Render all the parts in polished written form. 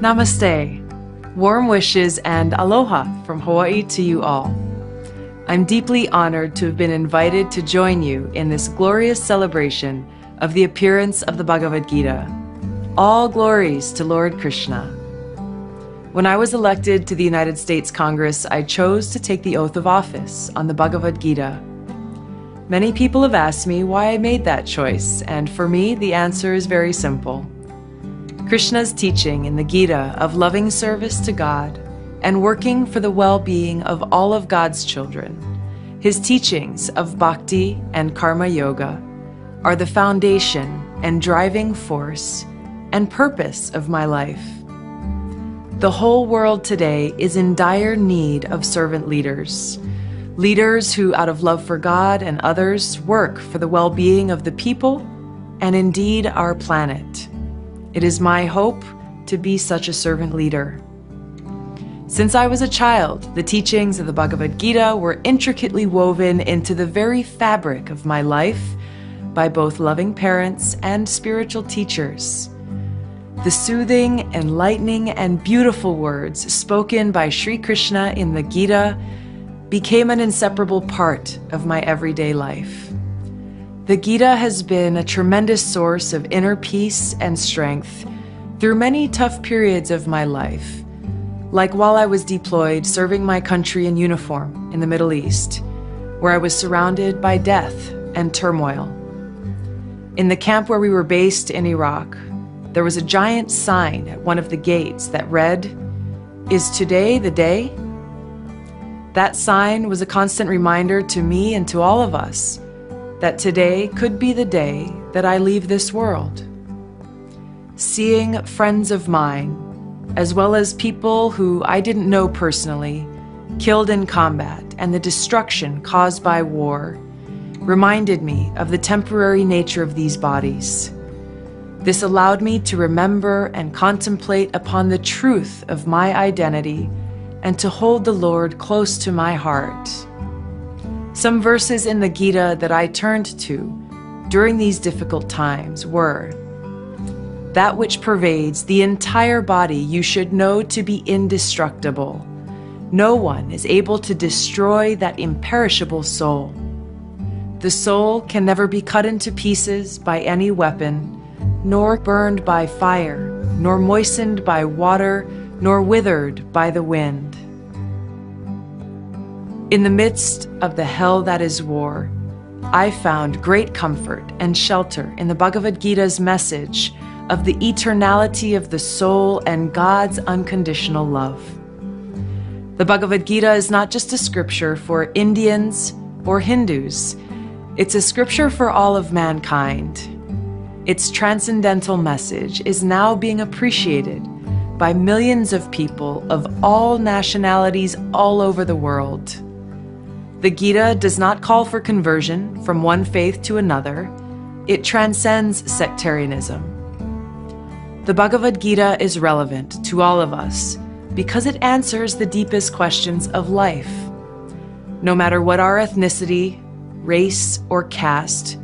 Namaste. Warm wishes and aloha from Hawaii to you all. I'm deeply honored to have been invited to join you in this glorious celebration of the appearance of the Bhagavad-Gita. All glories to Lord Krishna. When I was elected to the United States Congress, I chose to take the oath of office on the Bhagavad-Gita. Many people have asked me why I made that choice, and for me, the answer is very simple. Krishna's teaching in the Gita of loving service to God and working for the well-being of all of God's children, his teachings of bhakti and karma yoga, are the foundation and driving force and purpose of my life. The whole world today is in dire need of servant leaders, leaders who, out of love for God and others, work for the well-being of the people and indeed our planet. It is my hope to be such a servant leader. Since I was a child, the teachings of the Bhagavad Gita were intricately woven into the very fabric of my life by both loving parents and spiritual teachers. The soothing, enlightening, and beautiful words spoken by Sri Krishna in the Gita became an inseparable part of my everyday life. The Gita has been a tremendous source of inner peace and strength through many tough periods of my life, like while I was deployed serving my country in uniform in the Middle East, where I was surrounded by death and turmoil. In the camp where we were based in Iraq, there was a giant sign at one of the gates that read, "Is today the day?" That sign was a constant reminder to me and to all of us that today could be the day that I leave this world. Seeing friends of mine, as well as people who I didn't know personally, killed in combat and the destruction caused by war, reminded me of the temporary nature of these bodies. This allowed me to remember and contemplate upon the truth of my identity and to hold the Lord close to my heart. Some verses in the Gita that I turned to during these difficult times were, "That which pervades the entire body you should know to be indestructible. No one is able to destroy that imperishable soul. The soul can never be cut into pieces by any weapon, nor burned by fire, nor moistened by water, nor withered by the wind." In the midst of the hell that is war, I found great comfort and shelter in the Bhagavad Gita's message of the eternality of the soul and God's unconditional love. The Bhagavad Gita is not just a scripture for Indians or Hindus. It's a scripture for all of mankind. Its transcendental message is now being appreciated by millions of people of all nationalities all over the world. The Gita does not call for conversion from one faith to another. It transcends sectarianism. The Bhagavad Gita is relevant to all of us because it answers the deepest questions of life. No matter what our ethnicity, race, or caste,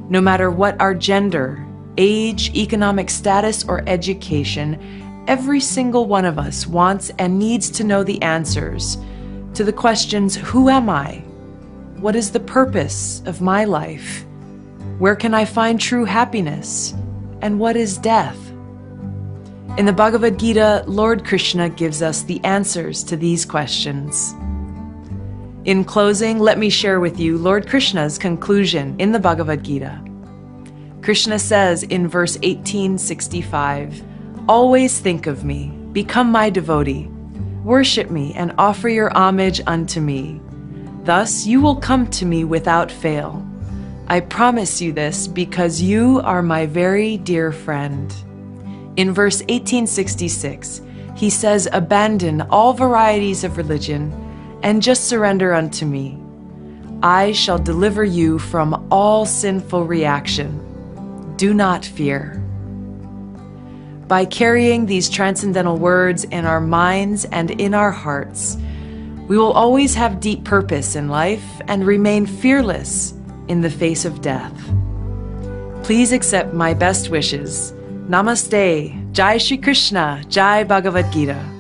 no matter what our gender, age, economic status, or education, every single one of us wants and needs to know the answers to the questions, who am I? What is the purpose of my life? Where can I find true happiness? And what is death? In the Bhagavad Gita, Lord Krishna gives us the answers to these questions. In closing, let me share with you Lord Krishna's conclusion in the Bhagavad Gita. Krishna says in verse 1865, "Always think of me, become my devotee, worship me and offer your homage unto me. Thus you will come to me without fail. I promise you this because you are my very dear friend." In verse 1866, he says, "Abandon all varieties of religion and just surrender unto me. I shall deliver you from all sinful reaction. Do not fear." By carrying these transcendental words in our minds and in our hearts, we will always have deep purpose in life and remain fearless in the face of death. Please accept my best wishes. Namaste. Jai Shri Krishna, Jai Bhagavad Gita.